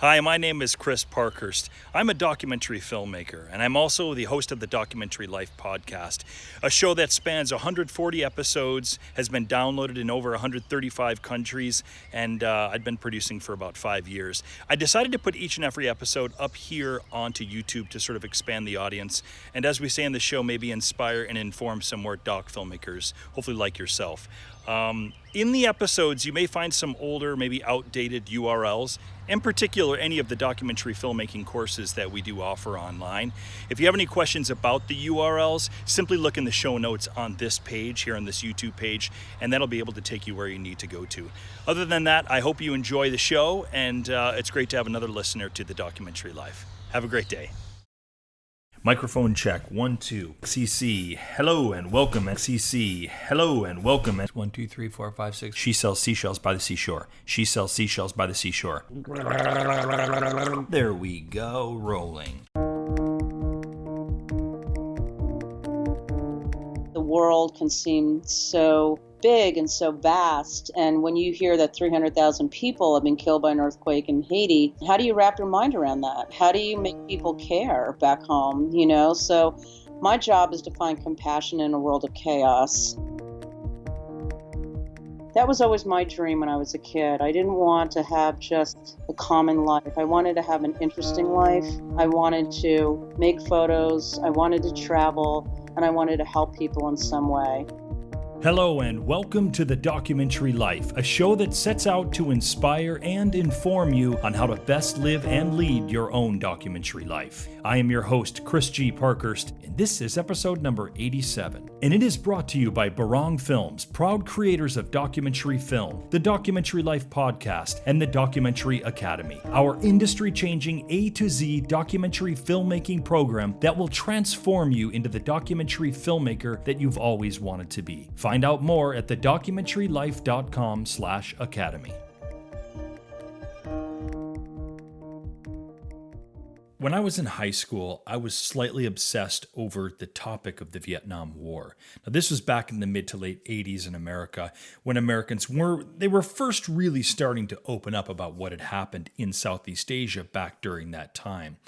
Hi, my name is Chris Parkhurst. I'm a documentary filmmaker, and I'm also the host of the Documentary Life podcast, a show that spans 140 episodes, has been downloaded in over 135 countries, and I've been producing for about 5 years. I decided to put each and every episode up here onto YouTube to sort of expand the audience, and as we say in the show, maybe inspire and inform some more doc filmmakers, hopefully like yourself. In the episodes, you may find some older, maybe outdated URLs, in particular any of the documentary filmmaking courses that we do offer online. If you have any questions about the URLs, simply look in the show notes on this page, here on this YouTube page, and that'll be able to take you where you need to go to. Other than that, I hope you enjoy the show, and it's great to have another listener to the Documentary Life. Have a great day. Microphone check, 1, 2. CC, hello and welcome. CC, hello and welcome. 1, 2, 3, 4, 5, 6. She sells seashells by the seashore. She sells seashells by the seashore. There we go, rolling. The world can seem so big and so vast, and when you hear that 300,000 people have been killed by an earthquake in Haiti, how do you wrap your mind around that? How do you make people care back home, So my job is to find compassion in a world of chaos. That was always my dream when I was a kid. I didn't want to have just a common life. I wanted to have an interesting life. I wanted to make photos. I wanted to travel, and I wanted to help people in some way. Hello and welcome to The Documentary Life, a show that sets out to inspire and inform you on how to best live and lead your own documentary life. I am your host, Chris G. Parkhurst, and this is episode number 87. And it is brought to you by Barong Films, proud creators of documentary film, the Documentary Life podcast, and the Documentary Academy, our industry-changing A to Z documentary filmmaking program that will transform you into the documentary filmmaker that you've always wanted to be. Find out more at thedocumentarylife.com/academy. When I was in high school, I was slightly obsessed over the topic of the Vietnam War. Now, this was back in the mid to late 80s in America, when Americans were first really starting to open up about what had happened in Southeast Asia back during that time.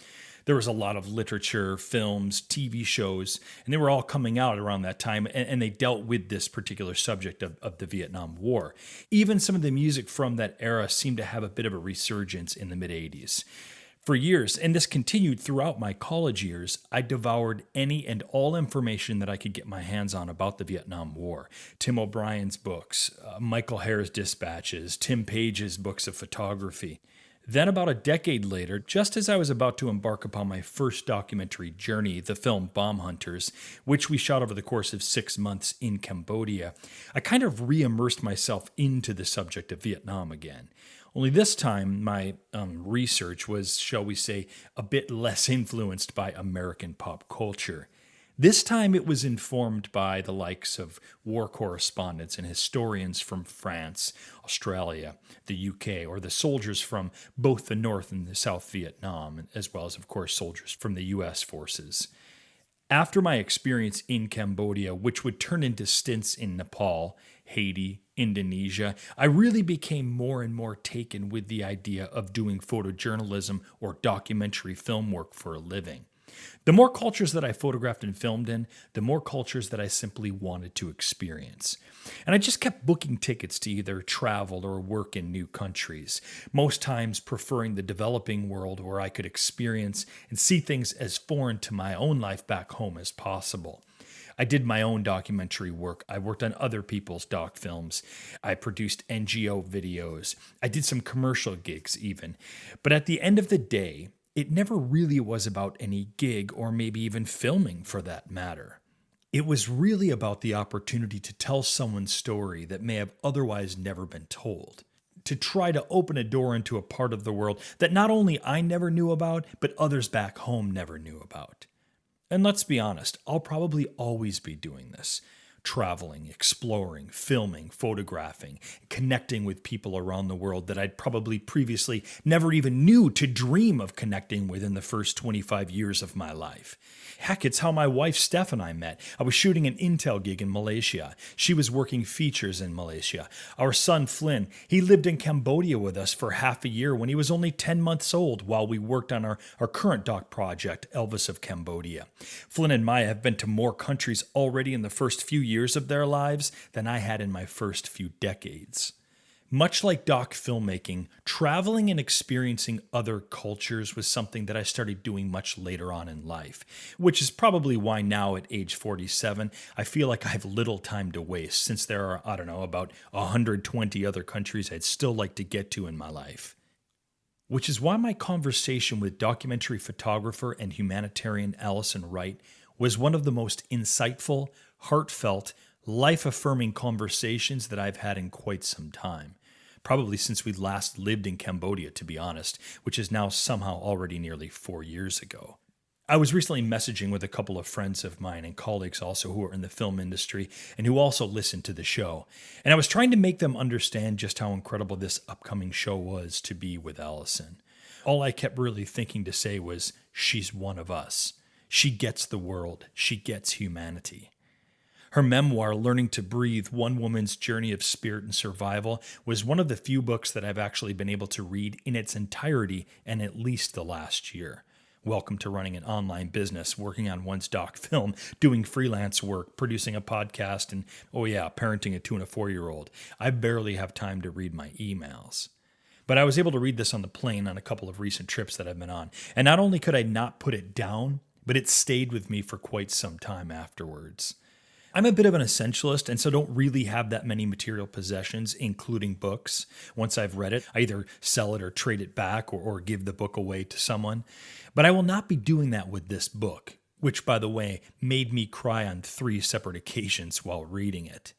There was a lot of literature, films, TV shows, and they were all coming out around that time, and they dealt with this particular subject of the Vietnam War. Even some of the music from that era seemed to have a bit of a resurgence in the mid-80s. For years, and this continued throughout my college years, I devoured any and all information that I could get my hands on about the Vietnam War. Tim O'Brien's books, Michael Hare's dispatches, Tim Page's books of photography. Then about a decade later, just as I was about to embark upon my first documentary journey, the film Bomb Hunters, which we shot over the course of 6 months in Cambodia, I kind of re-immersed myself into the subject of Vietnam again. Only this time, my research was, shall we say, a bit less influenced by American pop culture. This time it was informed by the likes of war correspondents and historians from France, Australia, the UK, or the soldiers from both the North and the South Vietnam, as well as, of course, soldiers from the US forces. After my experience in Cambodia, which would turn into stints in Nepal, Haiti, Indonesia, I really became more and more taken with the idea of doing photojournalism or documentary film work for a living. The more cultures that I photographed and filmed in, the more cultures that I simply wanted to experience. And I just kept booking tickets to either travel or work in new countries, most times preferring the developing world where I could experience and see things as foreign to my own life back home as possible. I did my own documentary work. I worked on other people's doc films. I produced NGO videos. I did some commercial gigs even. But at the end of the day, it never really was about any gig or maybe even filming for that matter. It was really about the opportunity to tell someone's story that may have otherwise never been told. To try to open a door into a part of the world that not only I never knew about, but others back home never knew about. And let's be honest, I'll probably always be doing this. traveling, exploring, filming, photographing, connecting with people around the world that I'd probably previously never even knew to dream of connecting with in the first 25 years of my life. Heck, it's how my wife Steph and I met. I was shooting an Intel gig in Malaysia. She was working features in Malaysia. Our son Flynn, he lived in Cambodia with us for half a year when he was only 10 months old while we worked on our current doc project, Elvis of Cambodia. Flynn and Maya have been to more countries already in the first few years of their lives than I had in my first few decades. Much like doc filmmaking, traveling and experiencing other cultures was something that I started doing much later on in life, which is probably why now at age 47, I feel like I have little time to waste since there are, about 120 other countries I'd still like to get to in my life. Which is why my conversation with documentary photographer and humanitarian Alison Wright was one of the most insightful, heartfelt, life-affirming conversations that I've had in quite some time. Probably since we last lived in Cambodia, to be honest, which is now somehow already nearly 4 years ago. I was recently messaging with a couple of friends of mine and colleagues also who are in the film industry and who also listen to the show. And I was trying to make them understand just how incredible this upcoming show was to be with Alison. All I kept really thinking to say was, she's one of us. She gets the world. She gets humanity. Her memoir, Learning to Breathe, One Woman's Journey of Spirit and Survival, was one of the few books that I've actually been able to read in its entirety in at least the last year. Welcome to running an online business, working on one's doc film, doing freelance work, producing a podcast, and, parenting a 2 and a 4-year-old. I barely have time to read my emails. But I was able to read this on the plane on a couple of recent trips that I've been on. And not only could I not put it down, but it stayed with me for quite some time afterwards. I'm a bit of an essentialist and so don't really have that many material possessions, including books. Once I've read it, I either sell it or trade it back or give the book away to someone. But I will not be doing that with this book, which, by the way, made me cry on 3 separate occasions while reading it.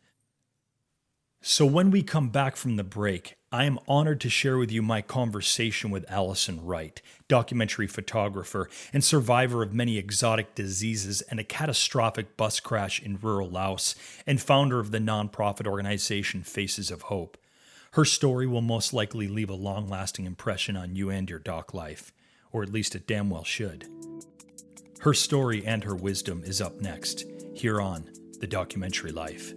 So when we come back from the break, I am honored to share with you my conversation with Alison Wright, documentary photographer and survivor of many exotic diseases and a catastrophic bus crash in rural Laos, and founder of the nonprofit organization Faces of Hope. Her story will most likely leave a long-lasting impression on you and your doc life, or at least it damn well should. Her story and her wisdom is up next, here on The Documentary Life.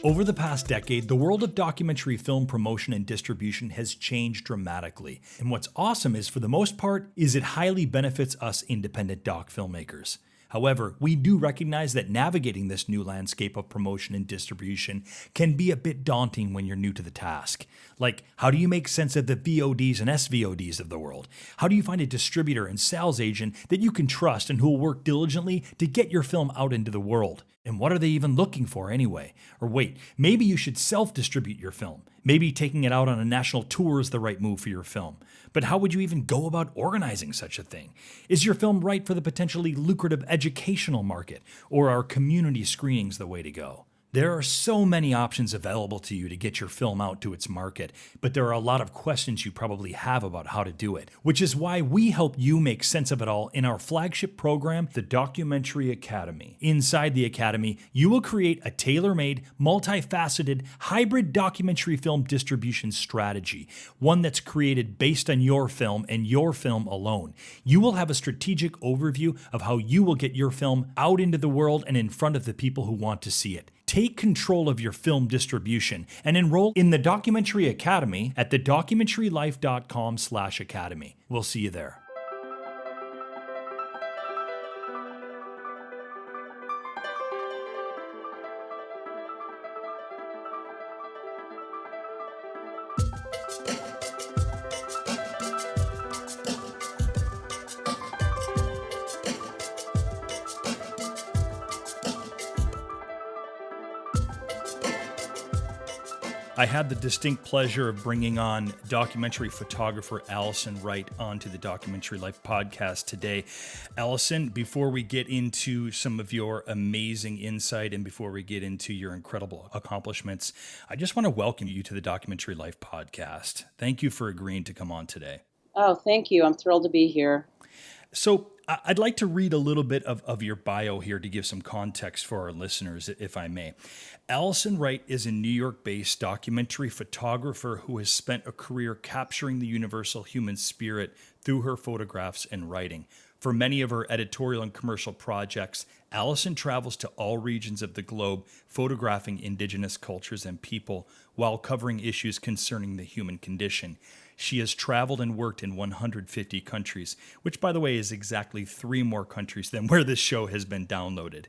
Over the past decade, the world of documentary film promotion and distribution has changed dramatically. And what's awesome is, for the most part, it highly benefits us independent doc filmmakers. However, we do recognize that navigating this new landscape of promotion and distribution can be a bit daunting when you're new to the task. Like, how do you make sense of the VODs and SVODs of the world? How do you find a distributor and sales agent that you can trust and who will work diligently to get your film out into the world? And what are they even looking for anyway? Or wait, maybe you should self-distribute your film. Maybe taking it out on a national tour is the right move for your film. But how would you even go about organizing such a thing? Is your film right for the potentially lucrative educational market? Or are community screenings the way to go? There are so many options available to you to get your film out to its market, but there are a lot of questions you probably have about how to do it, which is why we help you make sense of it all in our flagship program, the Documentary Academy. Inside the Academy, you will create a tailor-made, multifaceted, hybrid documentary film distribution strategy, one that's created based on your film and your film alone. You will have a strategic overview of how you will get your film out into the world and in front of the people who want to see it. Take control of your film distribution and enroll in the Documentary Academy at thedocumentarylife.com/academy. We'll see you there. I had the distinct pleasure of bringing on documentary photographer Alison Wright onto the Documentary Life podcast today. Alison, before we get into some of your amazing insight and before we get into your incredible accomplishments, I just want to welcome you to the Documentary Life podcast. Thank you for agreeing to come on today. Oh, thank you. I'm thrilled to be here. So I'd like to read a little bit of your bio here to give some context for our listeners, if I may. Alison Wright is a New York-based documentary photographer who has spent a career capturing the universal human spirit through her photographs and writing. For many of her editorial and commercial projects, Alison travels to all regions of the globe, photographing indigenous cultures and people while covering issues concerning the human condition. She has traveled and worked in 150 countries, which, by the way, is exactly 3 more countries than where this show has been downloaded.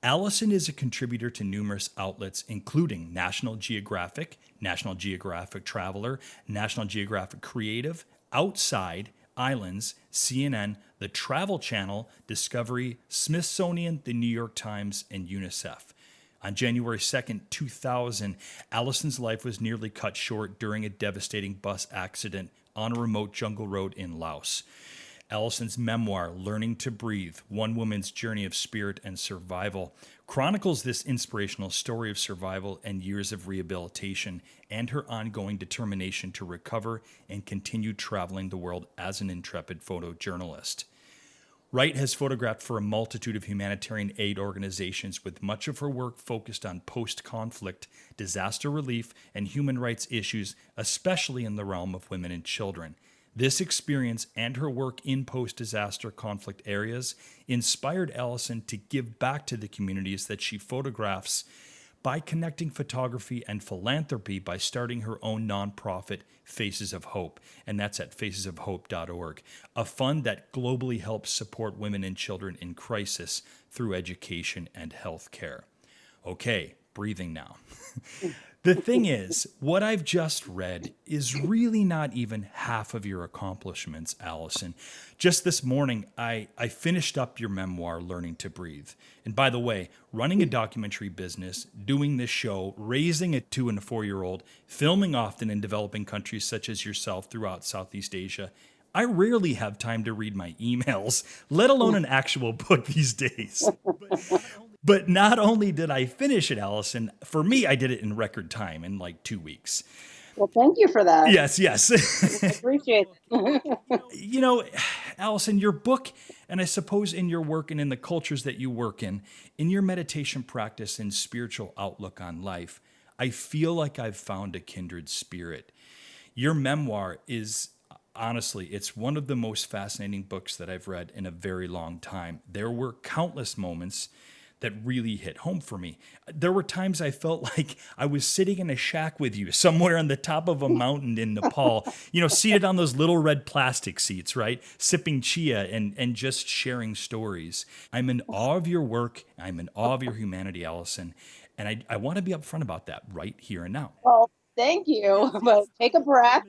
Alison is a contributor to numerous outlets, including National Geographic Traveler, National Geographic Creative, Outside, Islands, CNN, the Travel Channel, Discovery, Smithsonian, the New York Times, and UNICEF. On January 2nd, 2000, Alison's life was nearly cut short during a devastating bus accident on a remote jungle road in Laos. Alison's memoir, Learning to Breathe, One Woman's Journey of Spirit and Survival, chronicles this inspirational story of survival and years of rehabilitation and her ongoing determination to recover and continue traveling the world as an intrepid photojournalist. Wright has photographed for a multitude of humanitarian aid organizations, with much of her work focused on post-conflict, disaster relief, and human rights issues, especially in the realm of women and children. This experience and her work in post-disaster conflict areas inspired Alison to give back to the communities that she photographs by connecting photography and philanthropy by starting her own nonprofit, Faces of Hope, and that's at facesofhope.org, a fund that globally helps support women and children in crisis through education and health care. Okay, breathing now. The thing is, what I've just read is really not even half of your accomplishments, Alison. Just this morning, I finished up your memoir, Learning to Breathe. And by the way, running a documentary business, doing this show, raising a 2- and 4-year-old, filming often in developing countries such as yourself throughout Southeast Asia, I rarely have time to read my emails, let alone an actual book these days. But not only did I finish it, Alison, for me, I did it in record time, in like 2 weeks. Well, thank you for that. Yes. I appreciate it. You know, Alison, your book, and I suppose in your work and in the cultures that you work in your meditation practice and spiritual outlook on life, I feel like I've found a kindred spirit. Your memoir is, honestly, it's one of the most fascinating books that I've read in a very long time. There were countless moments that really hit home for me. There were times I felt like I was sitting in a shack with you somewhere on the top of a mountain in Nepal, seated on those little red plastic seats, right? Sipping chia and just sharing stories. I'm in awe of your work. I'm in awe of your humanity, Alison. And I want to be upfront about that right here and now. Well, thank you. But take a breath.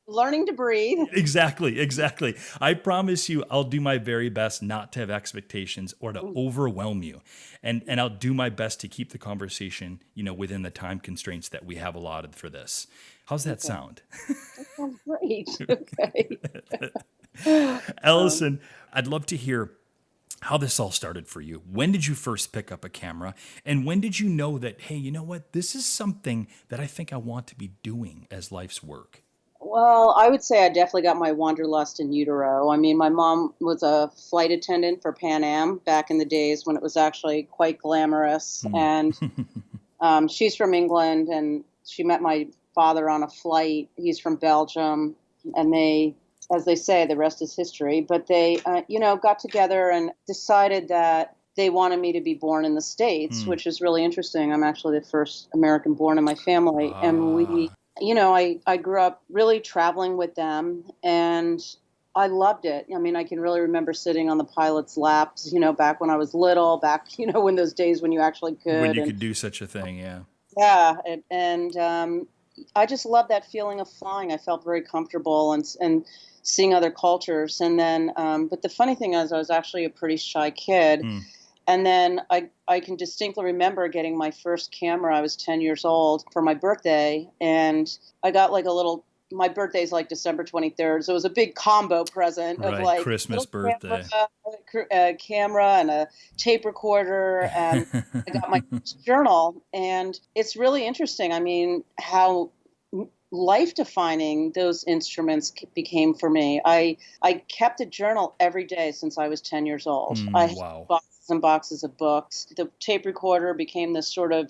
Learning to breathe. Exactly. I promise you, I'll do my very best not to have expectations or to overwhelm you. And I'll do my best to keep the conversation, within the time constraints that we have allotted for this. How's that sound? That sounds great. Okay. Alison, I'd love to hear how this all started for you. When did you first pick up a camera? And when did you know that, hey, you know what? This is something that I think I want to be doing as life's work. Well, I would say I definitely got my wanderlust in utero. I mean, my mom was a flight attendant for Pan Am back in the days when it was actually quite glamorous. And she's from England, and she met my father on a flight. He's from Belgium. And they, as they say, the rest is history. But they, got together and decided that they wanted me to be born in the States, which is really interesting. I'm actually the first American born in my family. And we... I grew up really traveling with them, and I loved it. I mean, I can really remember sitting on the pilot's laps, back when I was little, when those days when you actually could. When you could do such a thing, yeah. Yeah, and I just loved that feeling of flying. I felt very comfortable and seeing other cultures. And then, but the funny thing is I was actually a pretty shy kid. And then I can distinctly remember getting my first camera. I was 10 years old for my birthday. And I got like a little, my birthday's like December 23rd. So it was a big combo present of Right. like Christmas, little camera, birthday. a camera and a tape recorder. And I got my first journal. And it's really interesting. I mean, how life defining those instruments became for me. I kept a journal every day since I was 10 years old. I had Wow. boxes and boxes of books. The tape recorder became this sort of,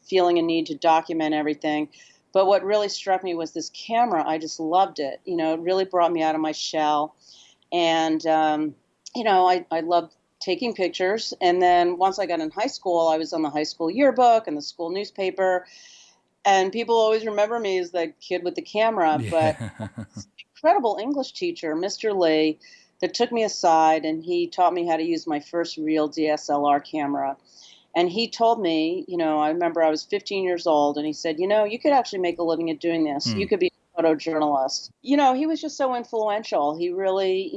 feeling a need to document everything. But what really struck me was this camera. I just loved it. It really brought me out of my shell. And, I loved taking pictures. And then once I got in high school, I was on the high school yearbook and the school newspaper. And people always remember me as the kid with the camera. But Yeah. incredible English teacher, Mr. Lee, that took me aside and he taught me how to use my first real DSLR camera. And he told me, I remember I was 15 years old, and he said, you could actually make a living at doing this. Hmm. You could be a photojournalist. He was just so influential. He really,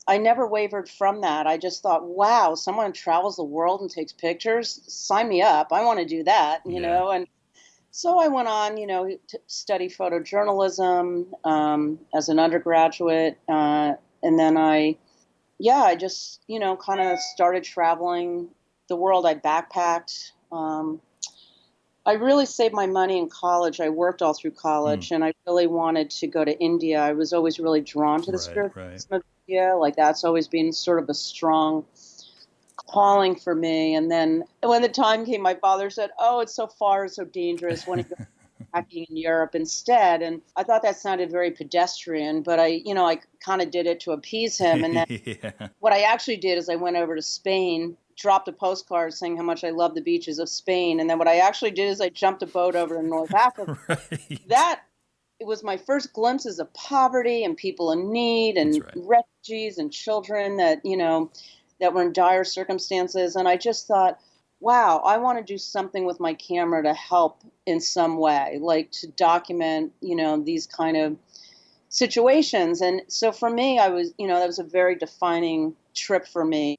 I never wavered from that. I just thought, wow, someone travels the world and takes pictures. Sign me up. I want to do that, Yeah. And so I went on, to study photojournalism as an undergraduate. And then I just, kind of started traveling the world. I backpacked. I really saved my money in college. I worked all through college, and I really wanted to go to India. I was always really drawn to the Right. Right. spiritualism of India. Like that's always been sort of a strong calling for me. And then when the time came, my father said, "Oh, it's so far, it's so dangerous. When you go backpacking in Europe instead." And I thought that sounded very pedestrian, but I kind of did it to appease him. And then Yeah. what I actually did is I went over to Spain, dropped a postcard saying how much I love the beaches of Spain. And then what I actually did is I jumped a boat over to North Africa. Right. It was my first glimpses of poverty and people in need That's and right. refugees and children that were in dire circumstances. And I just thought, wow, I want to do something with my camera to help in some way, like to document, these kind of situations. And so for me, that was a very defining trip for me.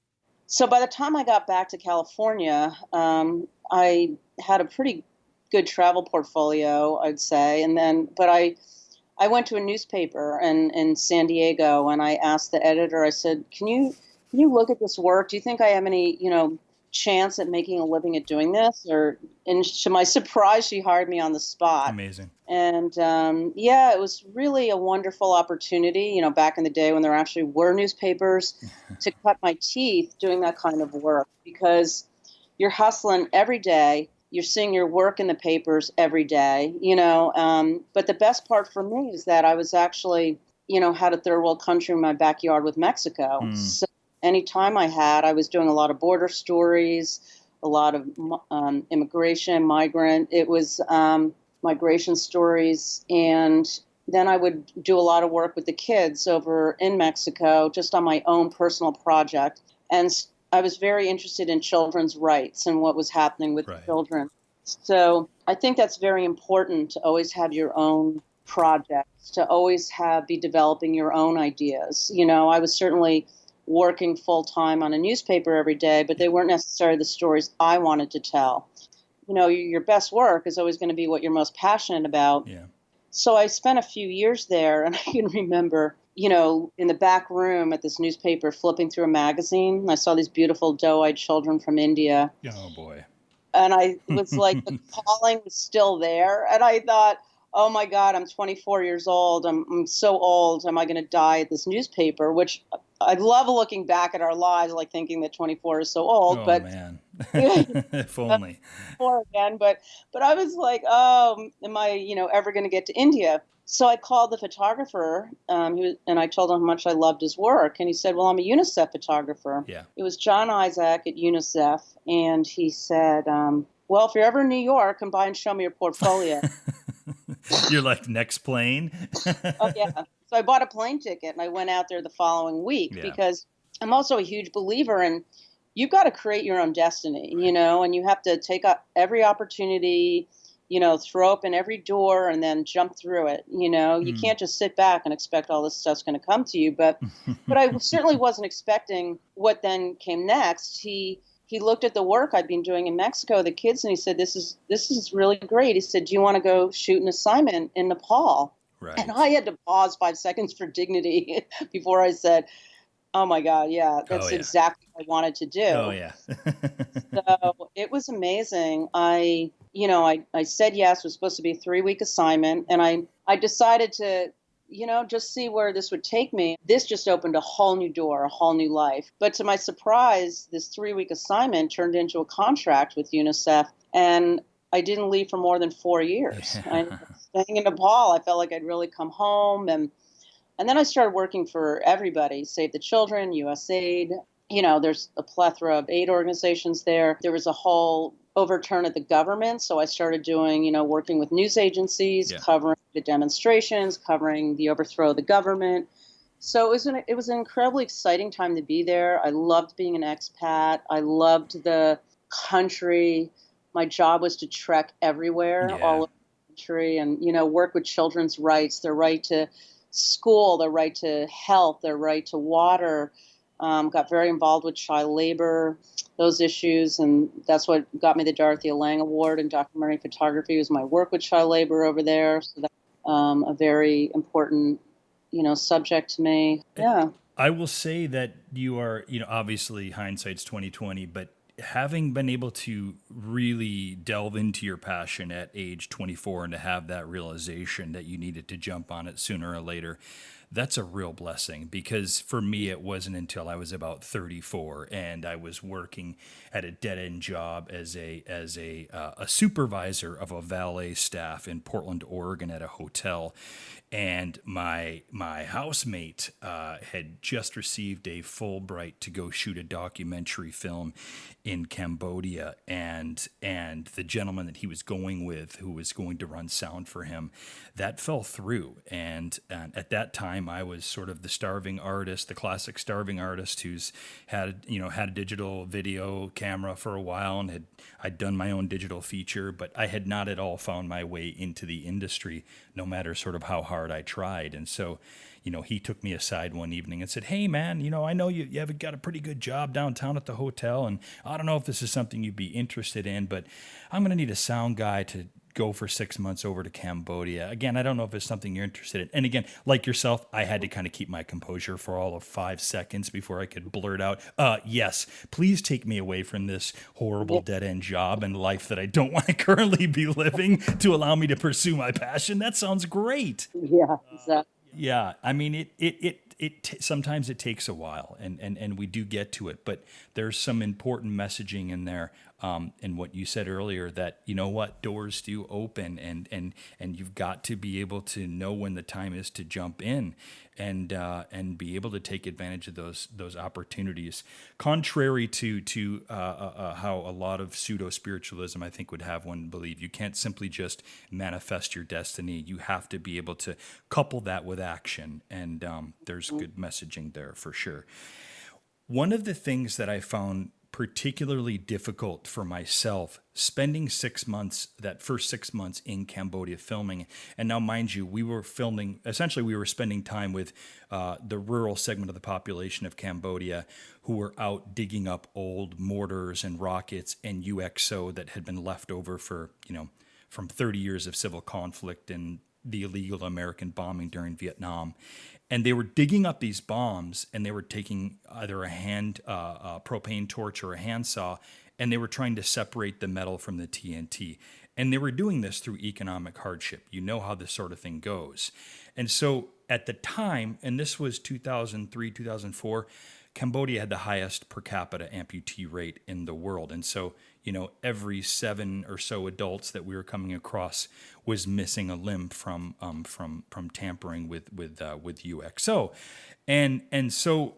So by the time I got back to California, I had a pretty good travel portfolio, I'd say. But I went to a newspaper in San Diego, and I asked the editor. I said, "Can you look at this work? Do you think I have any, chance at making a living at doing this?" And to my surprise, she hired me on the spot. Amazing. And it was really a wonderful opportunity, back in the day when there actually were newspapers, to cut my teeth doing that kind of work, because you're hustling every day. You're seeing your work in the papers every day, But the best part for me is that I was actually, had a third world country in my backyard with Mexico. So any time I had, I was doing a lot of border stories, a lot of immigration, migrant. It was migration stories. And then I would do a lot of work with the kids over in Mexico, just on my own personal project. And I was very interested in children's rights and what was happening with Right. children. So I think that's very important, to always have your own projects, to always be developing your own ideas. I was certainly working full time on a newspaper every day, but they weren't necessarily the stories I wanted to tell. Your best work is always going to be what you're most passionate about. Yeah. So I spent a few years there, and I can remember, in the back room at this newspaper, flipping through a magazine. I saw these beautiful doe-eyed children from India. Oh boy. And I was like, the calling was still there. And I thought, oh my God, I'm 24 years old. I'm so old. Am I going to die at this newspaper? Which I love looking back at our lives, like thinking that 24 is so old. Oh But man. If only. Or again, but I was like, oh, am I, ever going to get to India? So I called the photographer, and I told him how much I loved his work. And he said, well, I'm a UNICEF photographer. Yeah. It was John Isaac at UNICEF. And he said, well, if you're ever in New York, come by and show me your portfolio. You're like, next plane. Oh, yeah. So I bought a plane ticket and I went out there the following week, Yeah. because I'm also a huge believer in, you've got to create your own destiny, and you have to take up every opportunity, throw open every door and then jump through it. You Mm. can't just sit back and expect all this stuff's going to come to you. But I certainly wasn't expecting what then came next. He looked at the work I'd been doing in Mexico, the kids, and he said, "This is really great." He said, "Do you want to go shoot an assignment in Nepal?" And I Right. had to pause 5 seconds for dignity before I said, "Oh my God, yeah, Oh that's yeah. exactly what I wanted to Oh do." yeah. So it was amazing. I said yes. It was supposed to be a 3-week assignment, and I decided to, just see where this would take me. This just opened a whole new door, a whole new life. But to my surprise, this 3-week assignment turned into a contract with UNICEF, and I didn't leave for more than 4 years. I ended up Yeah. staying in Nepal. I felt like I'd really come home, and then I started working for everybody, Save the Children, USAID. There's a plethora of aid organizations there. There was a whole overturn of the government. So I started doing, working with news agencies, Yeah. covering the demonstrations, covering the overthrow of the government. So it was an incredibly exciting time to be there. I loved being an expat. I loved the country. My job was to trek everywhere, all Yeah. over the country, and work with children's rights, their right to school, their right to health, their right to water. Got very involved with child labor, those issues, and that's what got me the Dorothea Lange Award in documentary photography. Was my work with child labor over there. So that's a very important, subject to me. Yeah. I will say that you are, obviously hindsight's 2020, but having been able to really delve into your passion at age 24 and to have that realization that you needed to jump on it sooner or later, that's a real blessing because for me it wasn't until I was about 34 and I was working at a dead end job as a supervisor of a valet staff in Portland, Oregon at a hotel, and my housemate had just received a Fulbright to go shoot a documentary film in Cambodia, and the gentleman that he was going with, who was going to run sound for him, that fell through. And at that time, I was sort of the starving artist, the classic starving artist who's had a digital video camera for a while and I'd done my own digital feature, but I had not at all found my way into the industry, no matter sort of how hard I tried. And so, he took me aside one evening and said, "Hey, man, I know you have got a pretty good job downtown at the hotel, and I don't know if this is something you'd be interested in, but I'm going to need a sound guy to go for 6 months over to Cambodia. Again, I don't know if it's something you're interested in." And again, like yourself, I had to kind of keep my composure for all of 5 seconds before I could blurt out, "Yes, please take me away from this horrible Yeah. dead end job and life that I don't want to currently be living to allow me to pursue my passion. That sounds great." Yeah. Exactly. Yeah, I mean, sometimes it takes a while, and we do get to it, but there's some important messaging in there, in what you said earlier, that what, doors do open, and you've got to be able to know when the time is to jump in, and be able to take advantage of those opportunities. Contrary to how a lot of pseudo spiritualism, I think, would have one believe, you can't simply just manifest your destiny. You have to be able to couple that with action, and there's good messaging there for sure. One of the things that I found particularly difficult for myself spending 6 months, that first 6 months in Cambodia filming, and now mind you, we were filming, essentially we were spending time with the rural segment of the population of Cambodia who were out digging up old mortars and rockets and UXO that had been left over for, from 30 years of civil conflict and the illegal American bombing during Vietnam. And they were digging up these bombs, and they were taking either a propane torch or a handsaw, and they were trying to separate the metal from the TNT. And they were doing this through economic hardship. You know how this sort of thing goes. And so at the time, and this was 2003, 2004, Cambodia had the highest per capita amputee rate in the world. And so, every 7 or so adults that we were coming across was missing a limb from tampering with UXO. And so,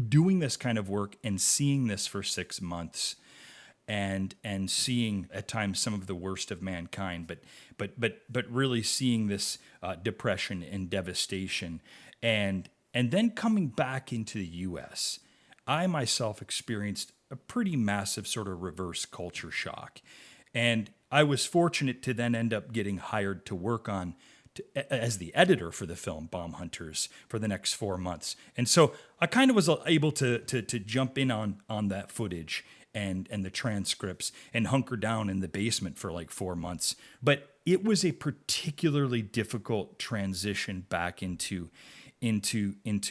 doing this kind of work and seeing this for 6 months, and seeing at times some of the worst of mankind, but really seeing this depression and devastation, and then coming back into the U.S., I myself experienced a pretty massive sort of reverse culture shock. And I was fortunate to then end up getting hired to work on as the editor for the film Bomb Hunters for the next 4 months. And so I kind of was able to jump in on that footage and the transcripts and hunker down in the basement for like 4 months. But it was a particularly difficult transition back into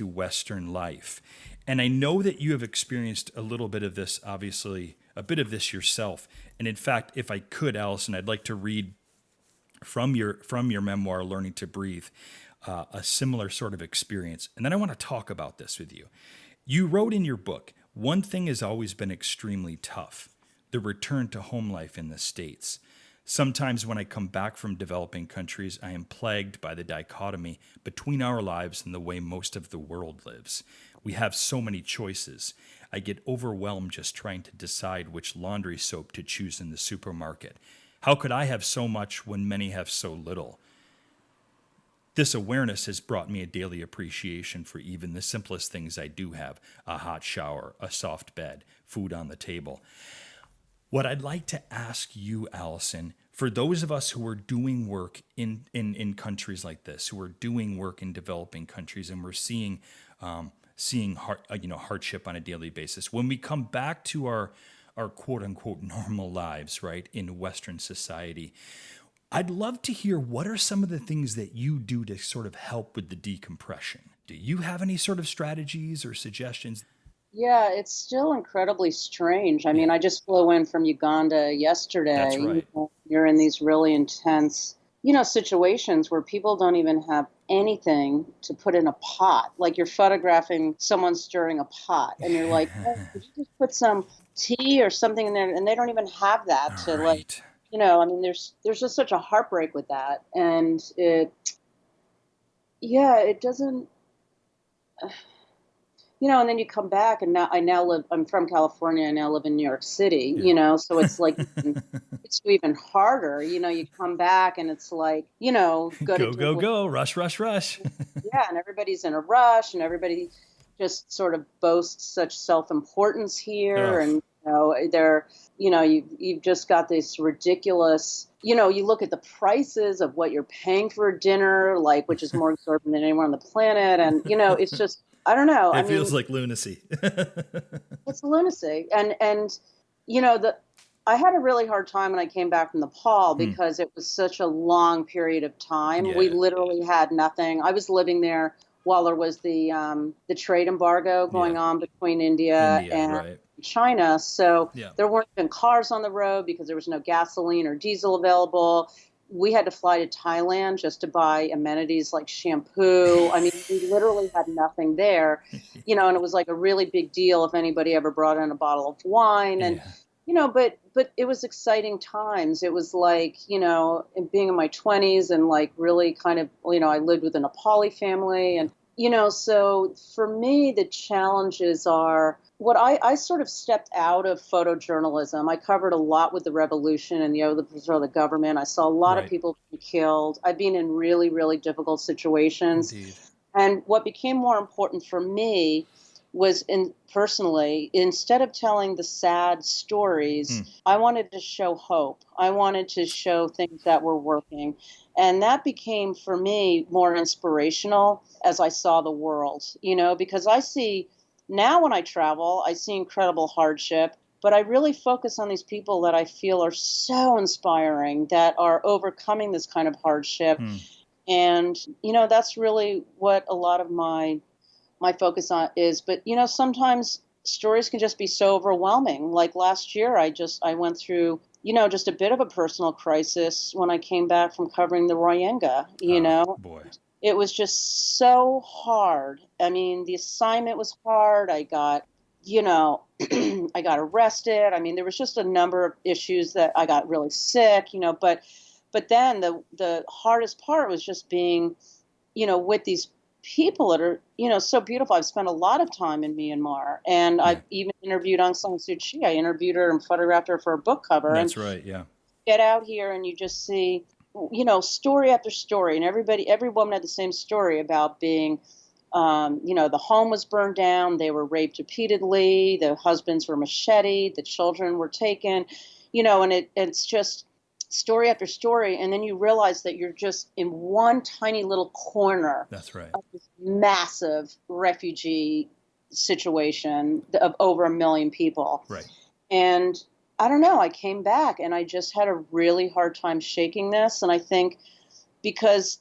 Western life. And I know that you have experienced a little bit of this, obviously, a bit of this yourself. And in fact, if I could, Alison, I'd like to read from your memoir, Learning to Breathe, a similar sort of experience. And then I want to talk about this with you. You wrote in your book, one thing has always been extremely tough, the return to home life in the States. Sometimes when I come back from developing countries, I am plagued by the dichotomy between our lives and the way most of the world lives. We have so many choices. I get overwhelmed just trying to decide which laundry soap to choose in the supermarket. How could I have so much when many have so little? This awareness has brought me a daily appreciation for even the simplest things I do have: a hot shower, a soft bed, food on the table. What I'd like to ask you, Alison, for those of us who are doing work in countries like this, who are doing work in developing countries, and we're seeing hardship on a daily basis, when we come back to our quote unquote normal lives, right, in Western society, I'd love to hear what are some of the things that you do to sort of help with the decompression. Do you have any sort of strategies or suggestions? Yeah, it's still incredibly strange. I mean, I just flew in from Uganda yesterday. That's right. You're in these really intense, situations where people don't even have anything to put in a pot. Like you're photographing someone stirring a pot, and you're like, oh, could you just put some tea or something in there? And they don't even have that to Right. I mean, there's just such a heartbreak with that, and it doesn't. And then you come back, and I'm from California. I now live in New York City, so it's like, it's even harder. You come back and it's like, go to Go, rush, rush, rush. yeah, and everybody's in a rush, and everybody just sort of boasts such self-importance here. Ugh. And, you've just got this ridiculous, you look at the prices of what you're paying for a dinner, like, which is more exorbitant than anywhere on the planet. And, it's just, I don't know. It feels like lunacy. It's lunacy. And I had a really hard time when I came back from Nepal because it was such a long period of time. Yeah. We literally had nothing. I was living there while there was the trade embargo going on between India and right. China. So there weren't even cars on the road because there was no gasoline or diesel available. We had to fly to Thailand just to buy amenities like shampoo. I mean, we literally had nothing there, and it was like a really big deal if anybody ever brought in a bottle of wine. And, but it was exciting times. It was like, being in my 20s and like really kind of, I lived with a Nepali family. And, so for me, the challenges are what I sort of stepped out of photojournalism. I covered a lot with the revolution and the overthrow of the government. I saw a lot of people being killed. I've been in really, really difficult situations. Indeed. And what became more important for me was personally, instead of telling the sad stories, I wanted to show hope. I wanted to show things that were working. And that became, for me, more inspirational as I saw the world, because I see now when I travel, I see incredible hardship, but I really focus on these people that I feel are so inspiring, that are overcoming this kind of hardship. And, that's really what a lot of my focus on is. But, sometimes stories can just be so overwhelming. Like last year, I went through, just a bit of a personal crisis when I came back from covering the Rohingya, Boy. It was just so hard. I mean, the assignment was hard. I got, I got arrested. I mean, there was just a number of issues that I got really sick, but then the hardest part was just being, with these people that are, so beautiful. I've spent a lot of time in Myanmar, and I've even interviewed Aung San Suu Kyi. I interviewed her and photographed her for a book cover. That's right. Yeah. Get out here and you just see, story after story, and every woman had the same story about being, the home was burned down, they were raped repeatedly, the husbands were macheted, the children were taken, and it's just, story after story, and then you realize that you're just in one tiny little corner That's right. of this massive refugee situation of over 1 million people. Right. And I don't know, I came back and I just had a really hard time shaking this. And I think because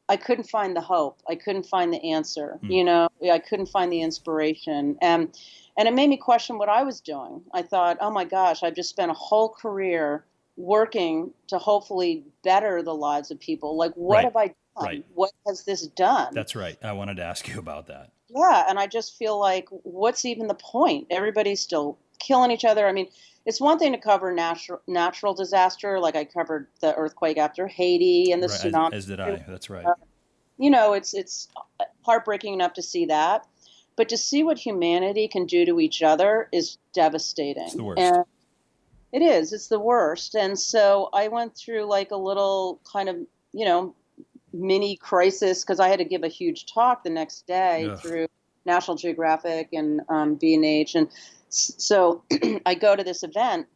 I couldn't find the hope, I couldn't find the answer, I couldn't find the inspiration. And it made me question what I was doing. I thought, oh my gosh, I've just spent a whole career working to hopefully better the lives of people. Like, what Right. have I done? Right. What has this done? That's right. I wanted to ask you about that. Yeah, and I just feel like, what's even the point? Everybody's still killing each other. I mean, it's one thing to cover natural disaster, like I covered the earthquake after Haiti and the Right. tsunami. As did I. That's right. It's heartbreaking enough to see that, but to see what humanity can do to each other is devastating. It's the worst. And it is. It's the worst. And so I went through like a little kind of, mini crisis because I had to give a huge talk the next day Ugh. through National Geographic and B&H. And so I go to this event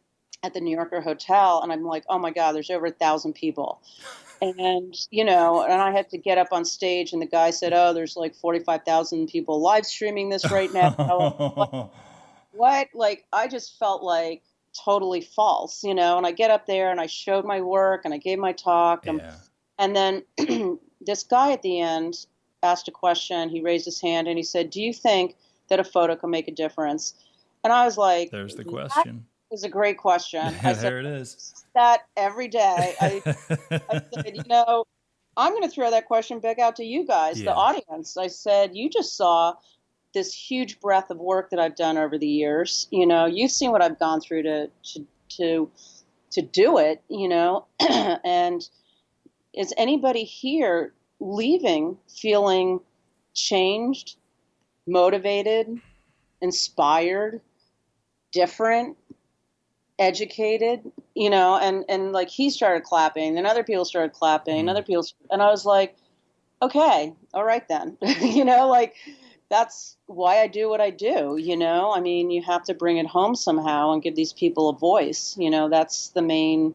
at the New Yorker Hotel, and I'm like, oh my God, there's over 1,000 people. And, and I had to get up on stage, and the guy said, oh, there's like 45,000 people live streaming this right now. What? Like, I just felt like totally false, and I get up there and I showed my work and I gave my talk. Yeah. And then this guy at the end asked a question. He raised his hand and he said, do you think that a photo can make a difference? And I was like, There's the question. That is a great question. I said, There it is. that every day. I said, I'm going to throw that question back out to you guys, the audience. I said, you just saw this huge breadth of work that I've done over the years. You've seen what I've gone through to do it, and is anybody here leaving feeling changed, motivated, inspired, different, educated, and like he started clapping, then other people started clapping, and and I was like, okay, all right then, like that's why I do what I do, I mean, you have to bring it home somehow and give these people a voice, that's the main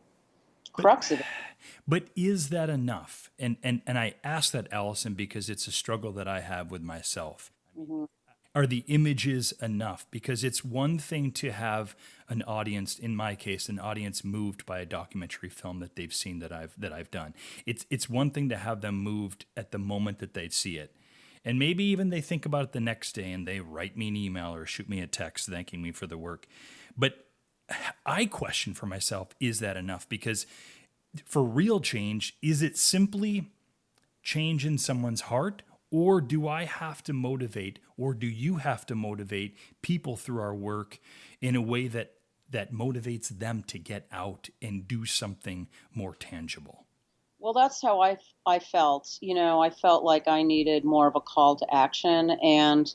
crux of it. But is that enough? And I ask that, Alison, because it's a struggle that I have with myself. Mm-hmm. Are the images enough? Because it's one thing to have an audience, in my case, an audience moved by a documentary film that they've seen that I've done. It's one thing to have them moved at the moment that they see it. And maybe even they think about it the next day and they write me an email or shoot me a text thanking me for the work. But I question for myself, is that enough? Because for real change, is it simply change in someone's heart? Or do I have to motivate, or do you have to motivate people through our work in a way that motivates them to get out and do something more tangible? Well, that's how I felt. I felt like I needed more of a call to action. And,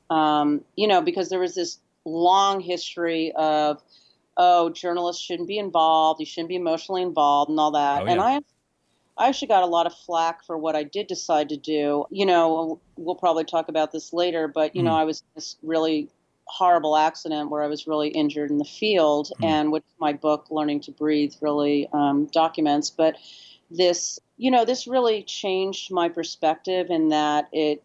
because there was this long history of, oh, journalists shouldn't be involved, you shouldn't be emotionally involved and all that. Oh, yeah. And I actually got a lot of flack for what I did decide to do. We'll probably talk about this later, but, I was in this really horrible accident where I was really injured in the field, and which my book, Learning to Breathe, really documents. But this really changed my perspective in that it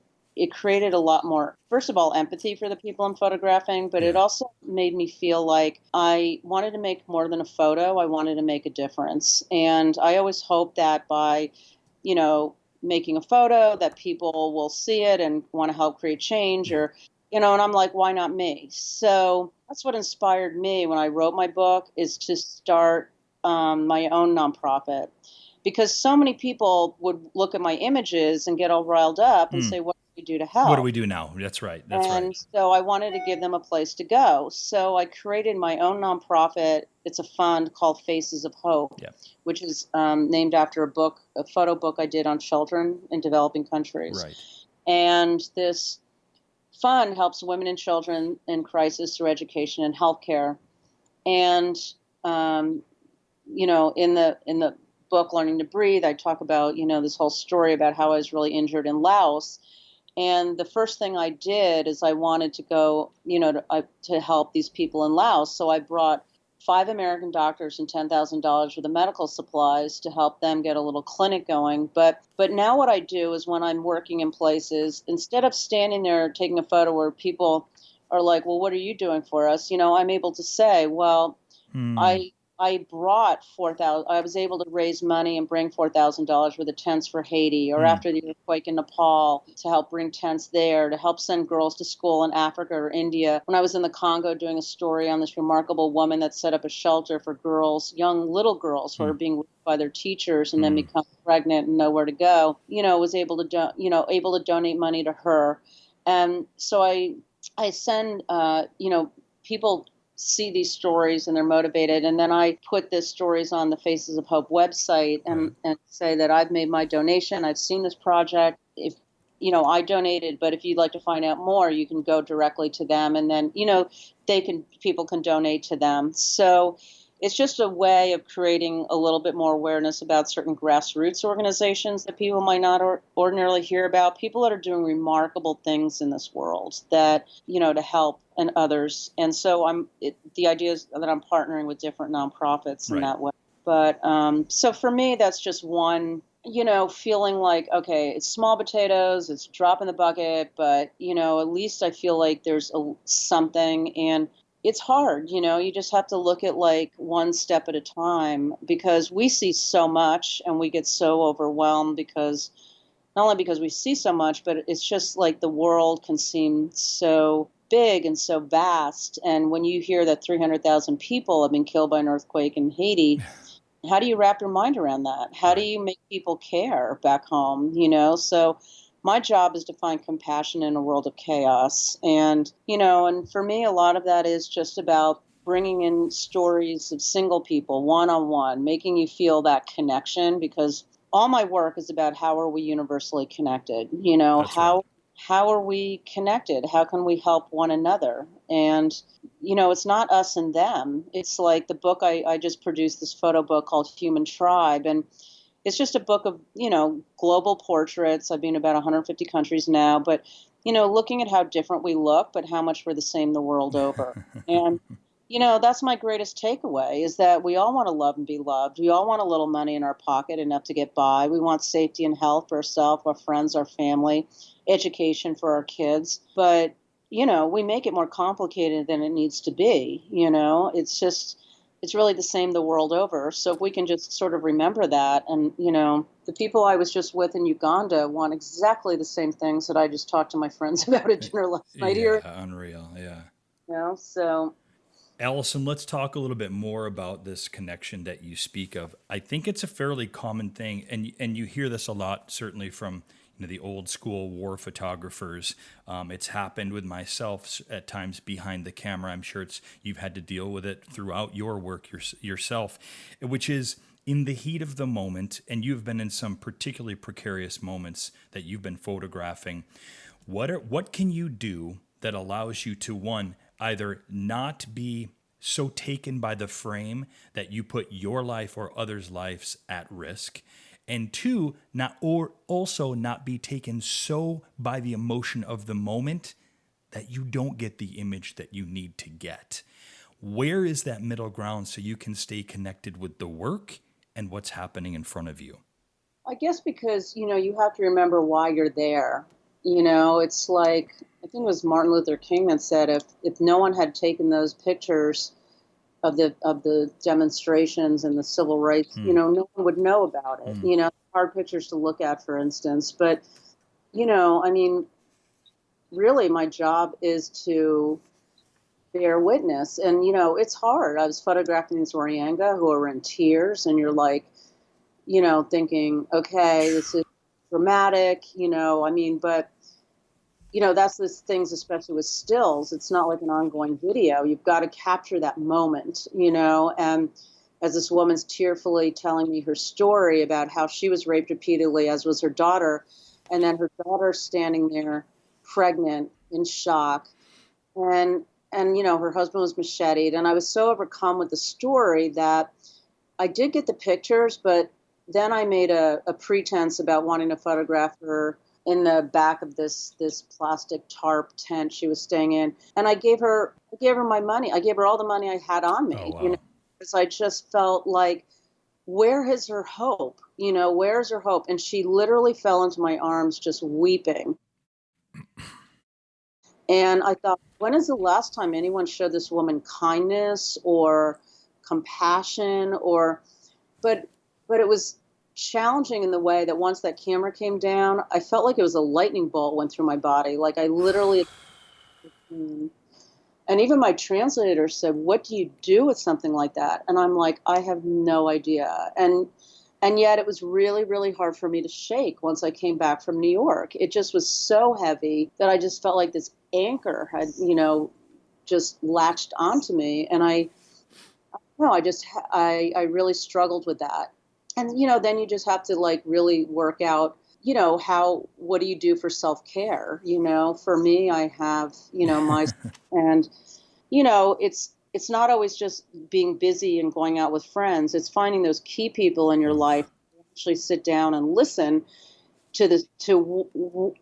created a lot more, first of all, empathy for the people I'm photographing, but it also made me feel like I wanted to make more than a photo. I wanted to make a difference. And I always hope that by, making a photo that people will see it and want to help create change or, and I'm like, why not me? So that's what inspired me when I wrote my book, is to start my own nonprofit. Because so many people would look at my images and get all riled up and say, what do we do to help? What do we do now? That's right. And so I wanted to give them a place to go. So I created my own nonprofit. It's a fund called Faces of Hope, which is named after a photo book I did on children in developing countries. Right. And this fund helps women and children in crisis through education and healthcare. And, in the book, Learning to Breathe, I talk about, this whole story about how I was really injured in Laos. And the first thing I did is I wanted to go, to help these people in Laos. So I brought 5 American doctors and $10,000 worth of medical supplies to help them get a little clinic going. But now what I do is when I'm working in places, instead of standing there taking a photo where people are like, "Well, what are you doing for us?" I'm able to say, "Well, Hmm. I brought 4,000. I was able to raise money and bring $4,000 worth of tents for Haiti, or Hmm. after the earthquake in Nepal, to help bring tents there, to help send girls to school in Africa or India. When I was in the Congo doing a story on this remarkable woman that set up a shelter for girls, young little girls who Hmm. are being raped by their teachers and then Hmm. become pregnant and nowhere to go. Was able to able to donate money to her, and so I send people see these stories and they're motivated. And then I put the stories on the Faces of Hope website Right. and say that I've made my donation. I've seen this project. If I donated, but if you'd like to find out more, you can go directly to them, and then people can donate to them. So it's just a way of creating a little bit more awareness about certain grassroots organizations that people might not ordinarily hear about. People that are doing remarkable things in this world that to help and others. And so the idea is that I'm partnering with different nonprofits in Right. that way. But so for me, that's just one, feeling like, okay, it's small potatoes, it's a drop in the bucket, but, at least I feel like there's something. And it's hard, you just have to look at like one step at a time, because we see so much and we get so overwhelmed because not only because we see so much, but it's just like the world can seem so big and so vast. And when you hear that 300,000 people have been killed by an earthquake in Haiti, how do you wrap your mind around that? How do Right. you make people care back home? So my job is to find compassion in a world of chaos. And for me, a lot of that is just about bringing in stories of single people, one on one, making you feel that connection, because all my work is about how are we universally connected? That's right. How are we connected? How can we help one another? And it's not us and them. It's like the book I just produced, this photo book called Human Tribe. And it's just a book of, global portraits. I've been in about 150 countries now, but, looking at how different we look, but how much we're the same the world over. And, that's my greatest takeaway, is that we all want to love and be loved. We all want a little money in our pocket, enough to get by. We want safety and health for ourselves, our friends, our family, education for our kids. But we make it more complicated than it needs to be. It's really the same the world over. So if we can just sort of remember that, and the people I was just with in Uganda want exactly the same things that I just talked to my friends about at dinner last night Yeah, here. unreal. Yeah. So Allison, let's talk a little bit more about this connection that you speak of. I think it's a fairly common thing, and you hear this a lot, certainly from the old school war photographers. It's happened with myself at times behind the camera. I'm sure you've had to deal with it throughout your work yourself, which is in the heat of the moment, and you've been in some particularly precarious moments that you've been photographing. What can you do that allows you to, one, either not be so taken by the frame that you put your life or others' lives at risk, and two, also not be taken so by the emotion of the moment that you don't get the image that you need to get? Where is that middle ground so you can stay connected with the work and what's happening in front of you? I guess because, you have to remember why you're there. It's like, I think it was Martin Luther King that said, if no one had taken those pictures of the demonstrations and the civil rights, Hmm. no one would know about it. Hmm. Hard pictures to look at, for instance. But, I mean, really my job is to bear witness. And, it's hard. I was photographing these Rohingya who are in tears, and you're like, thinking, okay, this is dramatic, but that's the things, especially with stills. It's not like an ongoing video. You've got to capture that moment, and as this woman's tearfully telling me her story about how she was raped repeatedly, as was her daughter, and then her daughter standing there pregnant in shock, and her husband was macheted, and I was so overcome with the story that I did get the pictures, but then I made a pretense about wanting to photograph her in the back of this plastic tarp tent she was staying in, and I gave her my money. I gave her all the money I had on Oh, me, wow. because I just felt like, where is her hope? Where's her hope? And she literally fell into my arms just weeping. And I thought, when is the last time anyone showed this woman kindness or compassion but but it was challenging in the way that once that camera came down, I felt like it was a lightning bolt went through my body. Like I literally, and even my translator said, "What do you do with something like that?" And I'm like, "I have no idea." And yet it was really, really hard for me to shake once I came back from New York. It just was so heavy that I just felt like this anchor had, just latched onto me. And no, I really struggled with that. And, then you just have to like really work out, what do you do for self-care? For me, I have, my, and, it's not always just being busy and going out with friends. It's finding those key people in your life who actually sit down and listen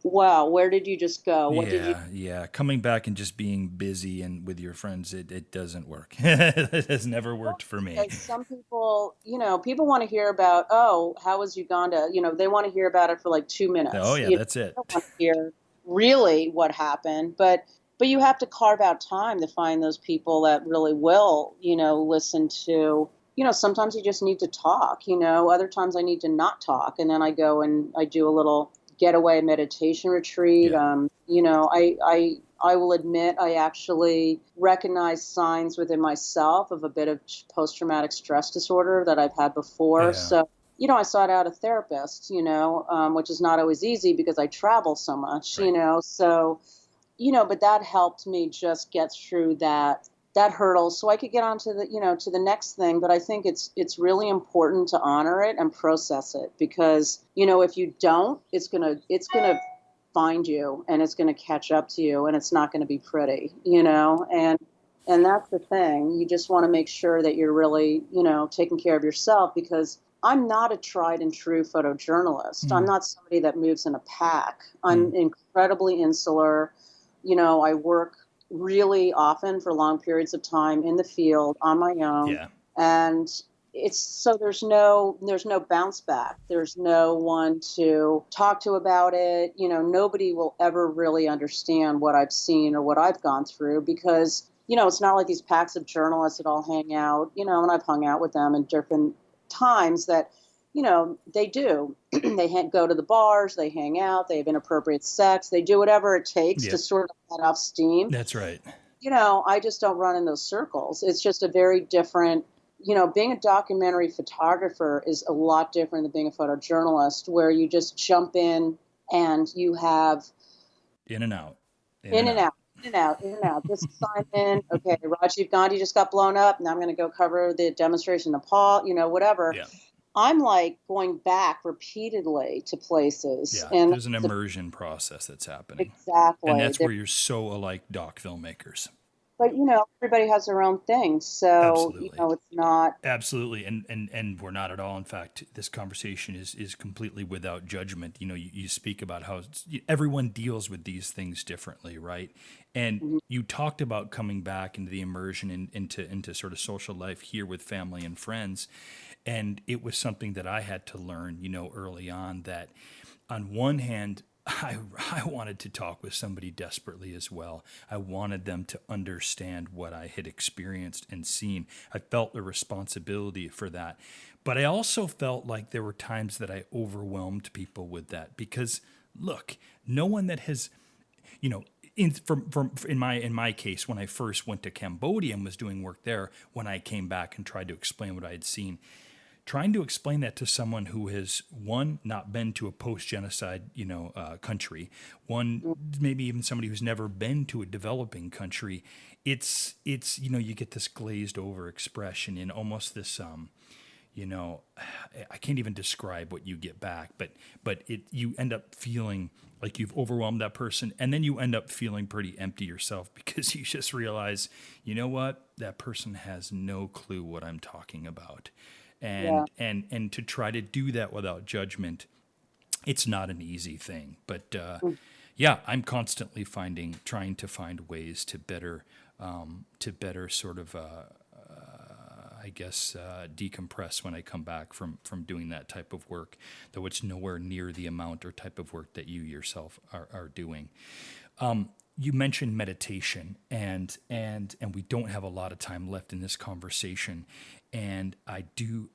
wow, where did you just go? What did you Yeah. Coming back and just being busy and with your friends, it doesn't work. It has never worked for me. Because some people, people want to hear about, oh, how was Uganda? They want to hear about it for like 2 minutes. Oh yeah, that's They it. don't want to hear really what happened, but you have to carve out time to find those people that really will, listen to. Sometimes you just need to talk. Other times I need to not talk, and then I go and I do a little getaway meditation retreat. Yeah. I will admit I actually recognize signs within myself of a bit of post-traumatic stress disorder that I've had before. Yeah. So, I sought out a therapist, which is not always easy because I travel so much, Right. So, but that helped me just get through that hurdle so I could get on to the next thing. But I think it's really important to honor it and process it, because, if you don't, it's gonna find you and it's going to catch up to you, and it's not going to be pretty, and that's the thing. You just want to make sure that you're really, taking care of yourself, because I'm not a tried and true photojournalist. I'm Mm. not somebody that moves in a pack. Mm. I'm incredibly insular. I work really often for long periods of time in the field on my own. Yeah. And it's so there's no bounce back. There's no one to talk to about it. Nobody will ever really understand what I've seen or what I've gone through, because it's not like these packs of journalists that all hang out, and I've hung out with them in different times that they do. Go to the bars, they hang out, they have inappropriate sex, they do whatever it takes Yeah. to sort of let off steam. That's right. I just don't run in those circles. It's just a very different, being a documentary photographer is a lot different than being a photojournalist, where you just jump in and you have In and out. in and out, in and out, in and out. This assignment, okay, Rajiv Gandhi just got blown up. Now I'm going to go cover the demonstration in Nepal, whatever. Yeah. I'm like going back repeatedly to places. Yeah. And There's an immersion process that's happening. exactly. And that's where you're so alike doc filmmakers. But everybody has their own thing, so Absolutely. it's not. Absolutely. And we're not at all. In fact, this conversation is completely without judgment. You speak about how everyone deals with these things differently, right? And Mhm. you talked about coming back into the immersion into sort of social life here with family and friends. And it was something that I had to learn, early on, that on one hand, I wanted to talk with somebody desperately as well. I wanted them to understand what I had experienced and seen. I felt the responsibility for that. But I also felt like there were times that I overwhelmed people with that, because look, no one that has, in my case, when I first went to Cambodia and was doing work there, when I came back and tried to explain what I had seen, trying to explain that to someone who has, one, not been to a post-genocide, country, one, maybe even somebody who's never been to a developing country, it's you get this glazed over expression and almost this I can't even describe what you get back, but you end up feeling like you've overwhelmed that person, and then you end up feeling pretty empty yourself, because you just realize, you know what, that person has no clue what I'm talking about. Yeah. And to try to do that without judgment, it's not an easy thing. But yeah, I'm constantly trying to find ways to better sort of decompress when I come back from doing that type of work, though it's nowhere near the amount or type of work that you yourself are doing. You mentioned meditation, and we don't have a lot of time left in this conversation, and I do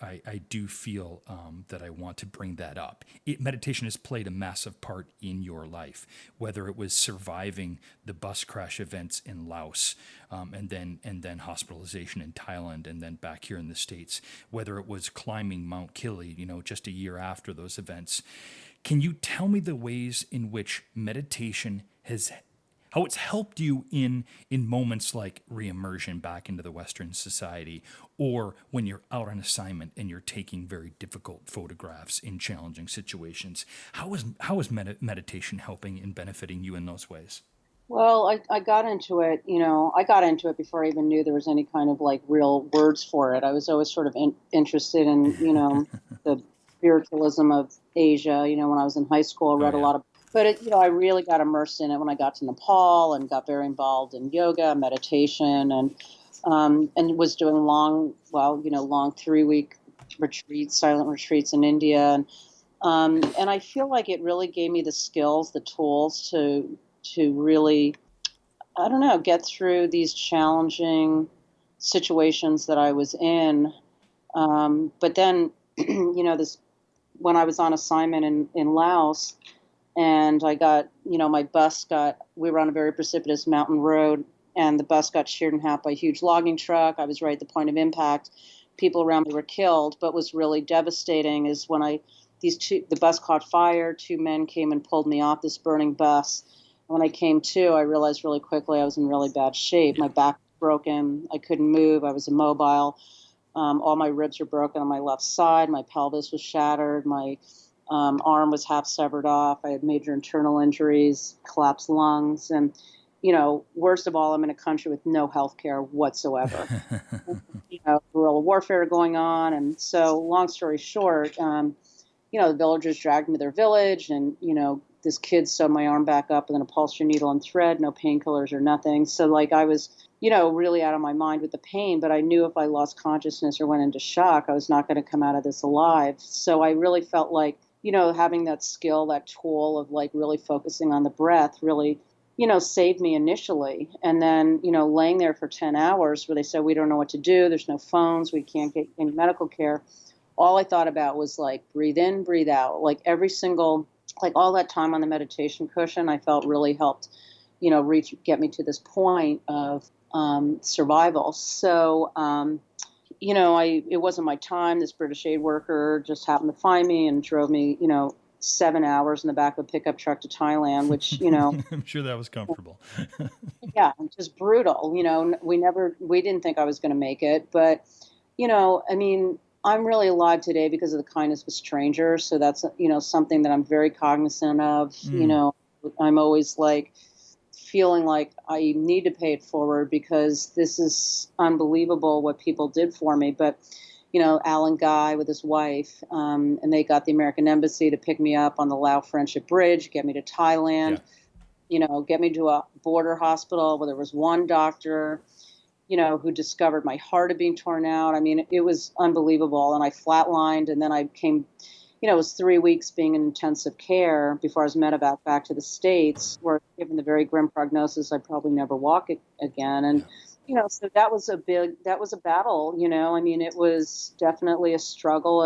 feel that I want to bring that up. Meditation has played a massive part in your life, whether it was surviving the bus crash events in Laos, and then hospitalization in Thailand, and then back here in the States, whether it was climbing Mount Kili, just a year after those events. Can you tell me the ways in which meditation how it's helped you in moments like reimmersion back into the Western society, or when you're out on assignment and you're taking very difficult photographs in challenging situations? How is meditation helping and benefiting you in those ways? Well, I got into it, I got into it before I even knew there was any kind of like real words for it. I was always sort of interested in, the spiritualism of Asia. When I was in high school, I Oh read a yeah. lot of, but I really got immersed in it when I got to Nepal and got very involved in yoga, meditation, and was doing long 3-week retreats, silent retreats in India. And I feel like it really gave me the skills, the tools to really, I don't know, get through these challenging situations that I was in. But then, this when I was on assignment in Laos, and I got, we were on a very precipitous mountain road, and the bus got sheared in half by a huge logging truck. I was right at the point of impact. People around me were killed, but what was really devastating is when the bus caught fire, two men came and pulled me off this burning bus. When I came to, I realized really quickly I was in really bad shape. My back was broken. I couldn't move. I was immobile. All my ribs were broken on my left side. My pelvis was shattered. My arm was half severed off. I had major internal injuries, collapsed lungs. And, worst of all, I'm in a country with no health care whatsoever. Guerrilla warfare going on. And so long story short, the villagers dragged me to their village, and, this kid sewed my arm back up with an upholstery needle and thread, no painkillers or nothing. So like I was, really out of my mind with the pain, but I knew if I lost consciousness or went into shock, I was not going to come out of this alive. So I really felt like, having that skill, that tool of like really focusing on the breath really, saved me initially. And then, laying there for 10 hours where they said, we don't know what to do. There's no phones. We can't get any medical care. All I thought about was like, breathe in, breathe out. Like all that time on the meditation cushion, I felt really helped, get me to this point of survival. So, it wasn't my time. This British aid worker just happened to find me and drove me, 7 hours in the back of a pickup truck to Thailand, which, I'm sure that was comfortable. yeah, just brutal. We didn't think I was going to make it, but, I'm really alive today because of the kindness of strangers. So that's, something that I'm very cognizant of. I'm always like feeling like I need to pay it forward because this is unbelievable what people did for me. But, Alan Guy with his wife, and they got the American Embassy to pick me up on the Lao Friendship Bridge, get me to Thailand, get me to a border hospital where there was one doctor, who discovered my heart had been torn out. I mean, it was unbelievable. And I flatlined, and then I came, it was 3 weeks being in intensive care before I was medevac back to the States, where given the very grim prognosis, I'd probably never walk again. And, so that was a battle, it was definitely a struggle.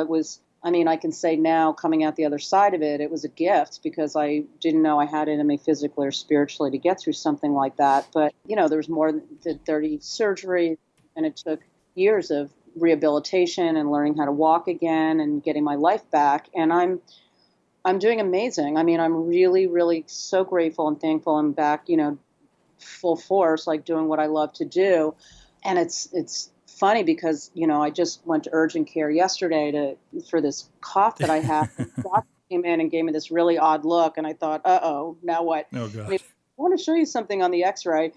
I can say now, coming out the other side of it, it was a gift because I didn't know I had it in me physically or spiritually to get through something like that. But, there was more than 30 surgeries, and it took years of rehabilitation and learning how to walk again and getting my life back. And I'm doing amazing. I'm really, really so grateful and thankful I'm back, full force, like doing what I love to do. And it's funny because, I just went to urgent care yesterday for this cough that I had. The doctor came in and gave me this really odd look, and I thought, uh-oh, now what? Oh I gosh. want to show you something on the x-ray.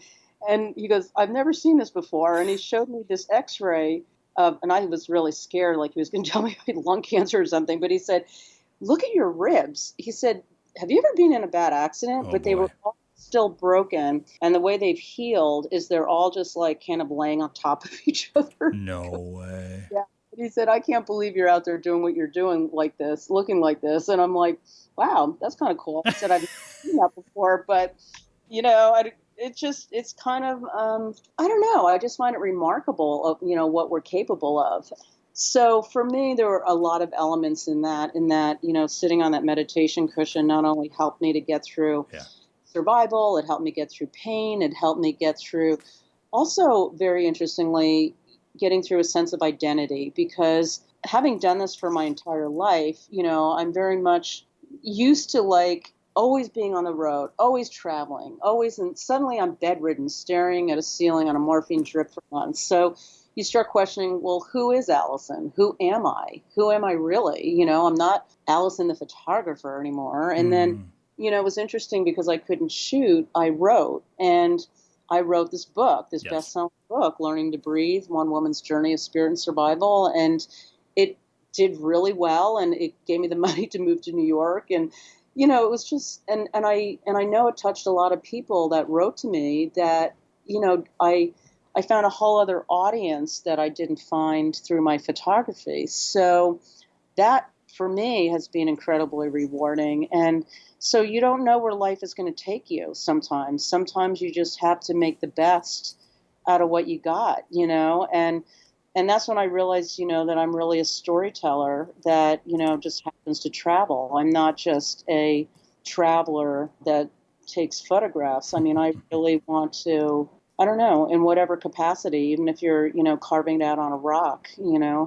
And he goes, I've never seen this before. And he showed me this x-ray and I was really scared, like he was going to tell me I had lung cancer or something. But he said, look at your ribs. He said, have you ever been in a bad accident? Oh But they were boy. all still broken. And the way they've healed is they're all just like kind of laying on top of each other. No way. Yeah. He said, I can't believe you're out there doing what you're doing like this, looking like this. And I'm like, wow, that's kind of cool. I said, I've never seen that before, but it's kind of, I don't know. I just find it remarkable of, what we're capable of. So for me, there were a lot of elements in that, sitting on that meditation cushion not only helped me to get through survival, it helped me get through pain, it helped me get through also, very interestingly, getting through a sense of identity, because having done this for my entire life, I'm very much used to like always being on the road, always traveling, always, and suddenly I'm bedridden, staring at a ceiling on a morphine drip for months. So you start questioning, well, who is Alison? Who am I? Who am I really? I'm not Alison the photographer anymore. And then, it was interesting because I couldn't shoot. I wrote, and I wrote this book, this best-selling book, Learning to Breathe, One Woman's Journey of Spirit and Survival. And it did really well, and it gave me the money to move to New York. And, it was just, and I know it touched a lot of people that wrote to me that, I found a whole other audience that I didn't find through my photography. So that, for me, has been incredibly rewarding. And so you don't know where life is going to take you sometimes. Sometimes you just have to make the best out of what you got, and that's when I realized, that I'm really a storyteller that, just happens to travel. I'm not just a traveler that takes photographs. I mean, I really want to, I don't know, in whatever capacity, even if you're, carving it out on a rock,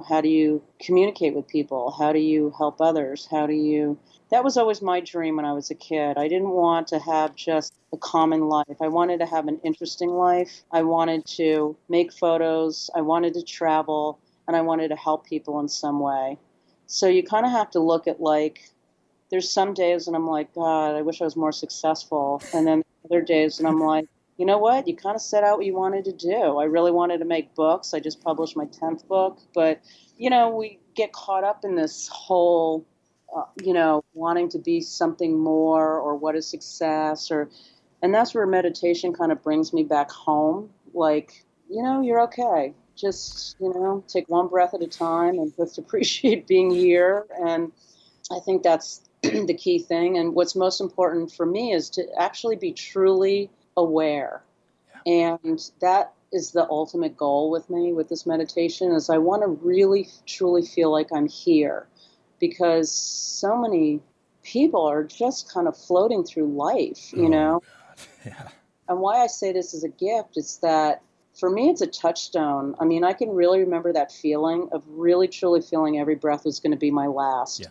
how do you communicate with people? How do you help others? That was always my dream when I was a kid. I didn't want to have just a common life. I wanted to have an interesting life. I wanted to make photos. I wanted to travel, and I wanted to help people in some way. So you kind of have to look at there's some days and I'm like, God, I wish I was more successful. And then other days and I'm like, you know what? You kind of set out what you wanted to do. I really wanted to make books. I just published my 10th book. But, we get caught up in this whole, wanting to be something more, or what is success, and that's where meditation kind of brings me back home. Like, you're okay. Just, take one breath at a time and just appreciate being here. And I think that's the key thing. And what's most important for me is to actually be truly aware. Yeah. And that is the ultimate goal with me with this meditation, is I want to really truly feel like I'm here, because so many people are just kind of floating through life, God. Yeah. And why I say this is a gift is that for me it's a touchstone. I mean, I can really remember that feeling of really truly feeling every breath was going to be my last. Yeah.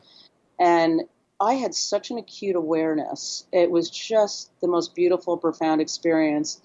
And I had such an acute awareness. It was just the most beautiful, profound experience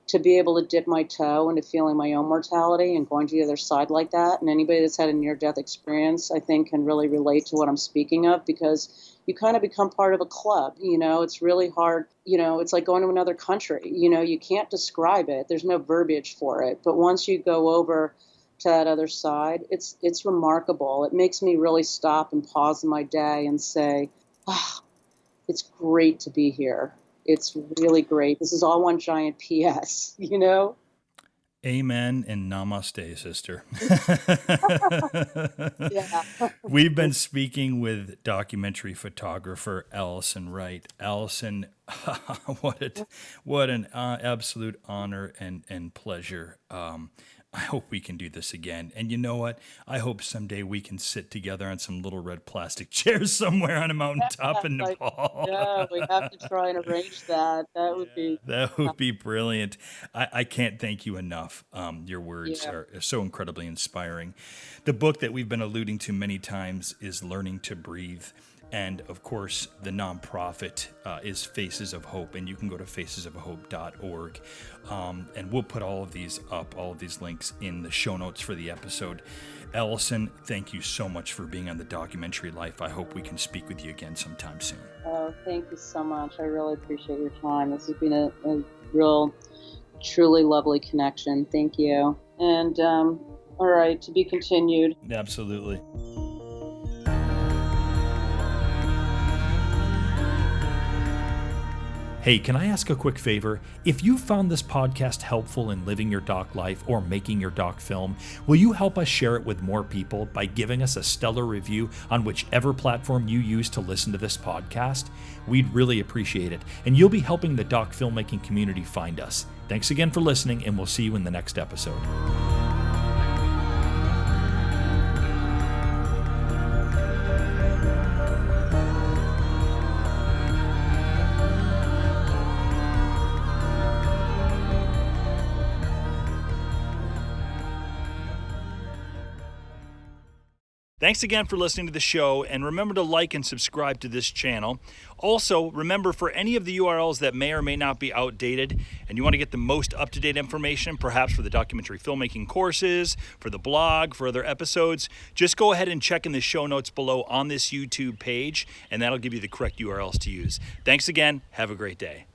to be able to dip my toe into feeling my own mortality and going to the other side like that. And anybody that's had a near-death experience, I think, can really relate to what I'm speaking of, because you kind of become part of a club. It's really hard. It's like going to another country. You can't describe it. There's no verbiage for it. But once you go over to that other side, it's remarkable. It makes me really stop and pause in my day and say, it's great to be here. It's really great. This is all one giant PS, Amen and namaste, sister. Yeah. We've been speaking with documentary photographer Alison Wright. Alison, what an absolute honor and pleasure. I hope we can do this again. And you know what? I hope someday we can sit together on some little red plastic chairs somewhere on a mountaintop in Nepal. Yeah, we have to try and arrange that. That would be brilliant. I can't thank you enough. Your words are so incredibly inspiring. The book that we've been alluding to many times is Learning to Breathe. And of course, the nonprofit is Faces of Hope, and you can go to facesofhope.org. And we'll put all of these up, all of these links in the show notes for the episode. Alison, thank you so much for being on The Documentary Life. I hope we can speak with you again sometime soon. Oh, thank you so much. I really appreciate your time. This has been a real, truly lovely connection. Thank you. And all right, to be continued. Absolutely. Hey, can I ask a quick favor? If you found this podcast helpful in living your doc life or making your doc film, will you help us share it with more people by giving us a stellar review on whichever platform you use to listen to this podcast? We'd really appreciate it, and you'll be helping the doc filmmaking community find us. Thanks again for listening, and we'll see you in the next episode. Thanks again for listening to the show, and remember to like and subscribe to this channel. Also, remember, for any of the URLs that may or may not be outdated and you want to get the most up-to-date information, perhaps for the documentary filmmaking courses, for the blog, for other episodes, just go ahead and check in the show notes below on this YouTube page, and that'll give you the correct URLs to use. Thanks again. Have a great day.